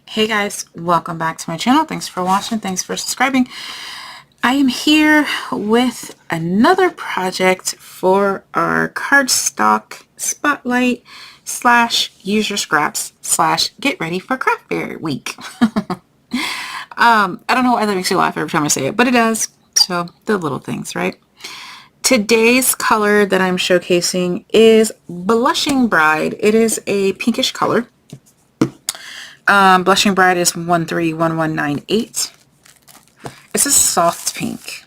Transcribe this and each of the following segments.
Hey guys, welcome back to my channel. Thanks for watching. Thanks for subscribing. I am here with another project for our cardstock spotlight / user scraps / get ready for craft fair week. I don't know why that makes you laugh every time I say it, but it does. So the little things, right? Today's color that I'm showcasing is Blushing Bride. It is a pinkish color. Blushing Bride is 131198. It's a soft pink,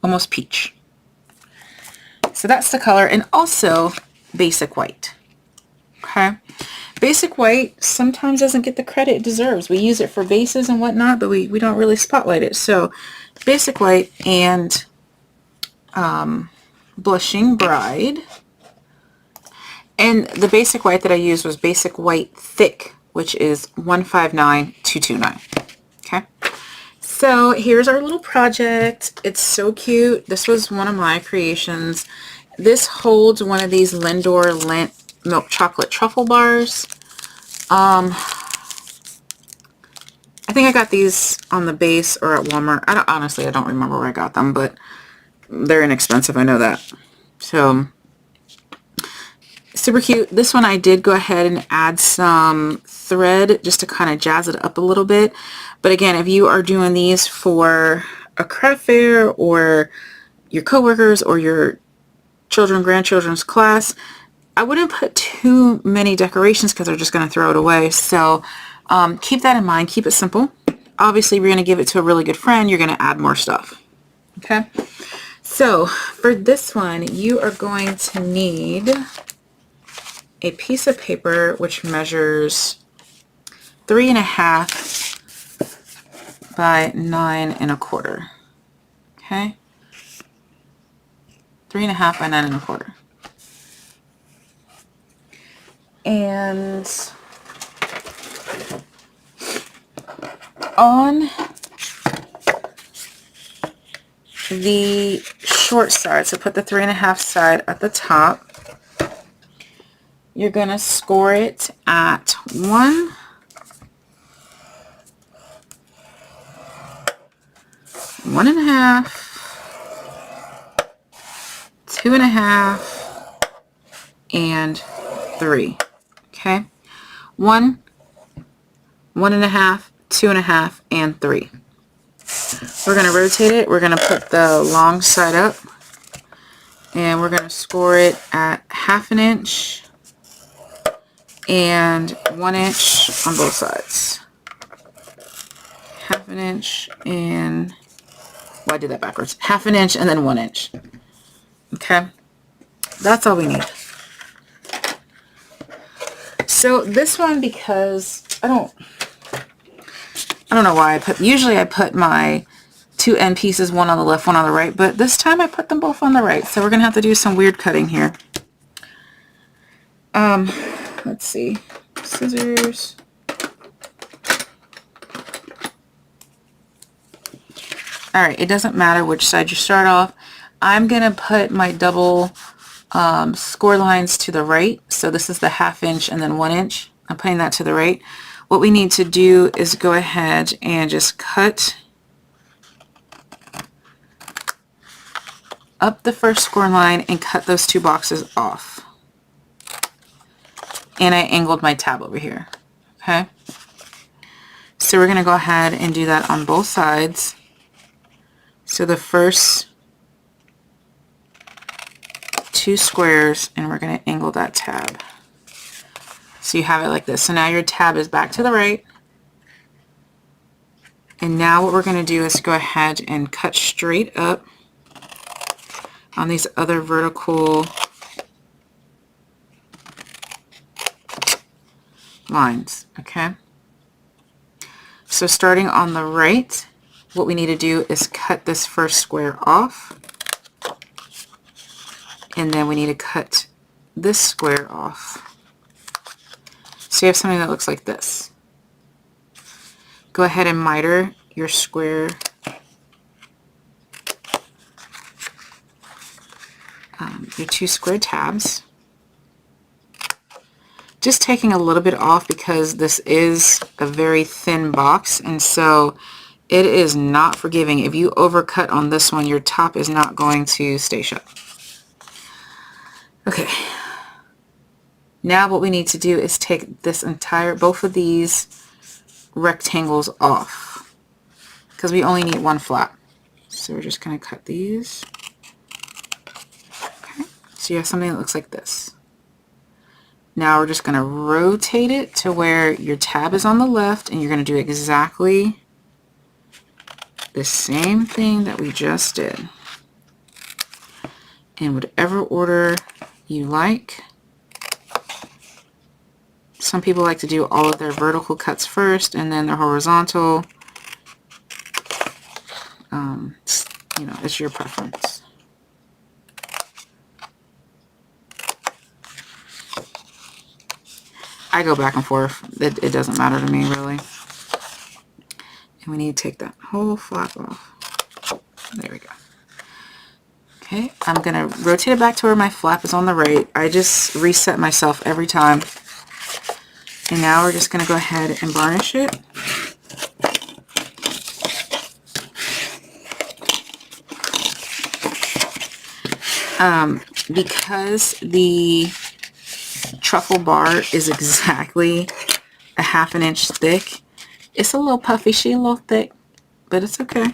almost peach. So that's the color, and also basic white. Okay, basic white sometimes doesn't get the credit it deserves. We use it for bases and whatnot, but we don't really spotlight it. So basic white and Blushing Bride. And the basic white that I used was basic white thick, which is 159229. Okay. So here's our little project. It's so cute. This was one of my creations. This holds one of these Lindor Lindt milk chocolate truffle bars. I think I got these on the base or at Walmart. Honestly, I don't remember where I got them, but they're inexpensive. I know that. So super cute. This one I did go ahead and add some thread just to kind of jazz it up a little bit. But again, if you are doing these for a craft fair or your coworkers or your children, grandchildren's class, I wouldn't put too many decorations because they're just going to throw it away. So keep that in mind. Keep it simple. Obviously, we're going to give it to a really good friend. You're going to add more stuff. Okay. So for this one, you are going to need a piece of paper which measures 3.5 by 9.25. Okay, 3.5 by 9.25. And on the short side, so put the 3.5 side at the top. You're going to score it at 1, 1.5, 2.5, and 3. Okay, 1, 1.5, 2.5, and 3. We're going to rotate it. We're going to put the long side up, and we're going to score it at 1/2 inch and 1 inch on both sides. 1/2 inch and, well, I did that backwards. 1/2 inch and then 1 inch. Okay, that's all we need. So this one, because I don't know why usually I put my 2 end pieces, one on the left, one on the right, but this time I put them both on the right. So we're gonna have to do some weird cutting here. Let's see, scissors. All right, it doesn't matter which side you start off. I'm gonna put my double score lines to the right. So this is the 1/2 inch and then 1 inch. I'm putting that to the right. What we need to do is go ahead and just cut up the first score line and cut those 2 boxes off. And I angled my tab over here. Okay, so we're going to go ahead and do that on both sides. So the first 2 squares, and we're going to angle that tab. So you have it like this. So now your tab is back to the right. And now what we're going to do is go ahead and cut straight up on these other vertical lines. Okay, so starting on the right, what we need to do is cut this first square off, and then we need to cut this square off. So you have something that looks like this. Go ahead and miter your square your 2 square tabs. just taking a little bit off because this is a very thin box, and so it is not forgiving. If you overcut on this one, your top is not going to stay shut. Okay, now what we need to do is take this entire, both of these rectangles off, because we only need one flap. So we're just going to cut these. Okay, so you have something that looks like this. Now we're just going to rotate it to where your tab is on the left, and you're going to do exactly the same thing that we just did in whatever order you like. Some people like to do all of their vertical cuts first and then their horizontal. You know, it's your preference. I go back and forth. It doesn't matter to me, really. And we need to take that whole flap off. There we go. Okay, I'm going to rotate it back to where my flap is on the right. I just reset myself every time. And now we're just going to go ahead and varnish it. Because the truffle bar is exactly a ½ inch thick, it's a little puffy, a little thick, but it's okay.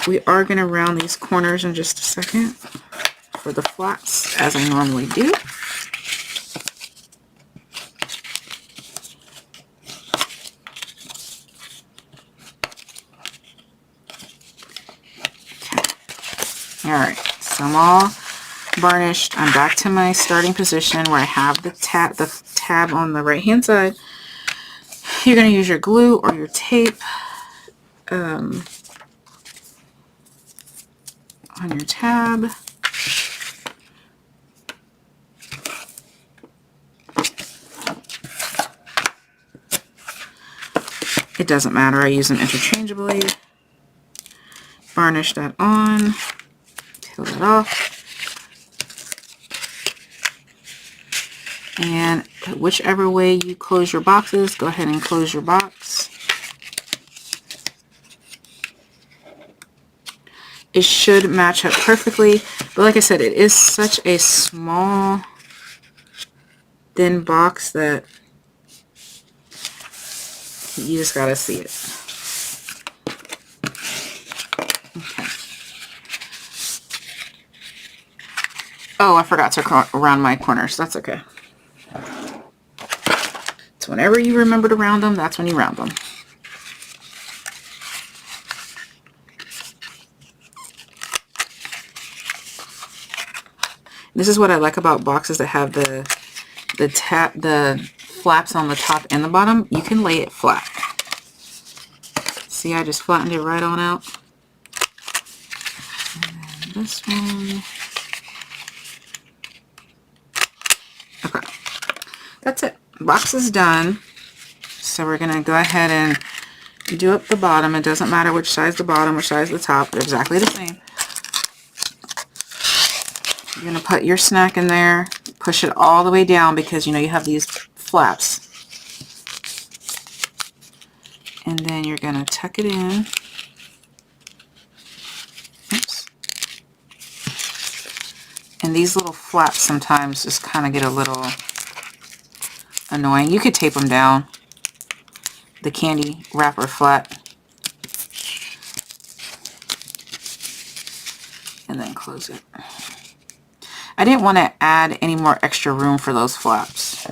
We are gonna round these corners in just a second for the flaps, as I normally do. Alright, so I'm all varnished. I'm back to my starting position where I have the tab on the right hand side. You're going to use your glue or your tape on your tab. It doesn't matter, I use them interchangeably. Varnish that on. Peel that off. And whichever way you close your boxes, go ahead and close your box. It should match up perfectly, but like I said, it is such a small, thin box that you just gotta see it. Okay. Oh, I forgot to round my corners. That's okay. So whenever you remember to round them, that's when you round them. This is what I like about boxes that have the flaps on the top and the bottom. You can lay it flat. See, I just flattened it right on out. And this one. Okay, that's it. Box is done. So we're gonna go ahead and do up the bottom. It doesn't matter which side's the bottom, which side's the top. They're exactly the same. You're going to put your snack in there, push it all the way down because you know you have these flaps. And then you're going to tuck it in. Oops. And these little flaps sometimes just kind of get a little annoying. You could tape them down. The candy wrapper flat. And then close it. I didn't want to add any more extra room for those flaps.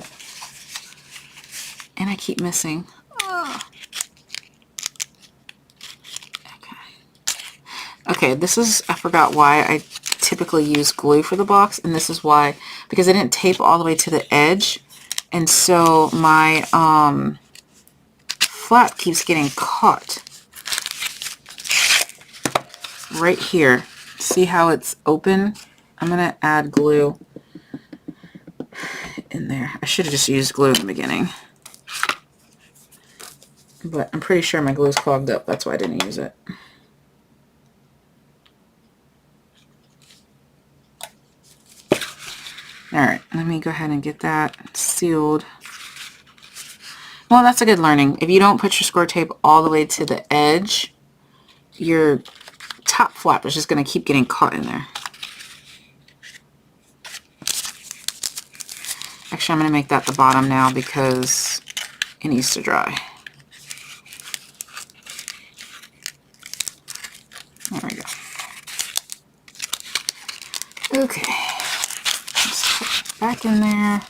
And I keep missing. Oh. Okay, this is, I forgot why I typically use glue for the box, and this is why, because I didn't tape all the way to the edge, and so my flap keeps getting caught right here. See how it's open? I'm going to add glue in there. I should have just used glue in the beginning. but I'm pretty sure my glue is clogged up. That's why I didn't use it. Alright, let me go ahead and get that sealed. Well, that's a good learning. If you don't put your score tape all the way to the edge, your top flap is just going to keep getting caught in there. Actually, I'm going to make that the bottom now because it needs to dry. There we go. Okay. Just put it back in there.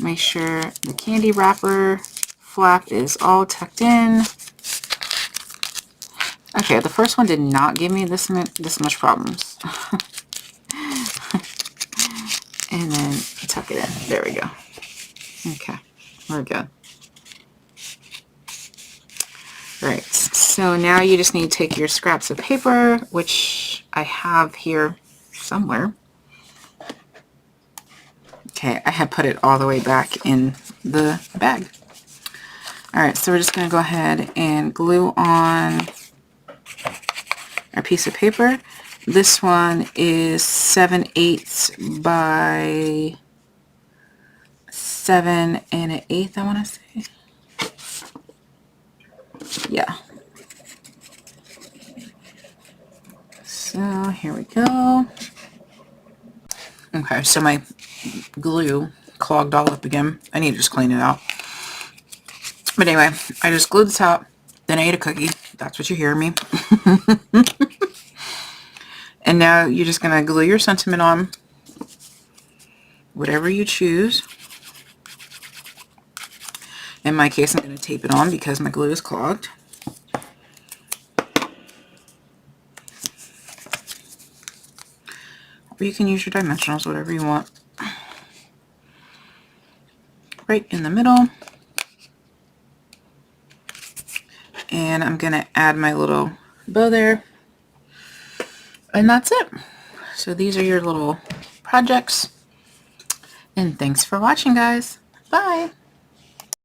Make sure the candy wrapper flap is all tucked in. Okay, the first one did not give me this much problems. And then tuck it in. There we go. Okay, we're good. Right, so now you just need to take your scraps of paper, which I have here somewhere. Okay, I have put it all the way back in the bag. Alright, so we're just going to go ahead and glue on our piece of paper. This one is 7/8 by 7 1/8, I want to say. Yeah. So here we go. Okay, so my glue clogged all up again. I need to just clean it out. But anyway, I just glued the top, then I ate a cookie. That's what you hear me. And now you're just going to glue your sentiment on, whatever you choose. In my case, I'm going to tape it on because my glue is clogged. Or you can use your dimensionals, whatever you want. Right in the middle. And I'm going to add my little bow there. And that's it. So these are your little projects. And thanks for watching, guys. Bye.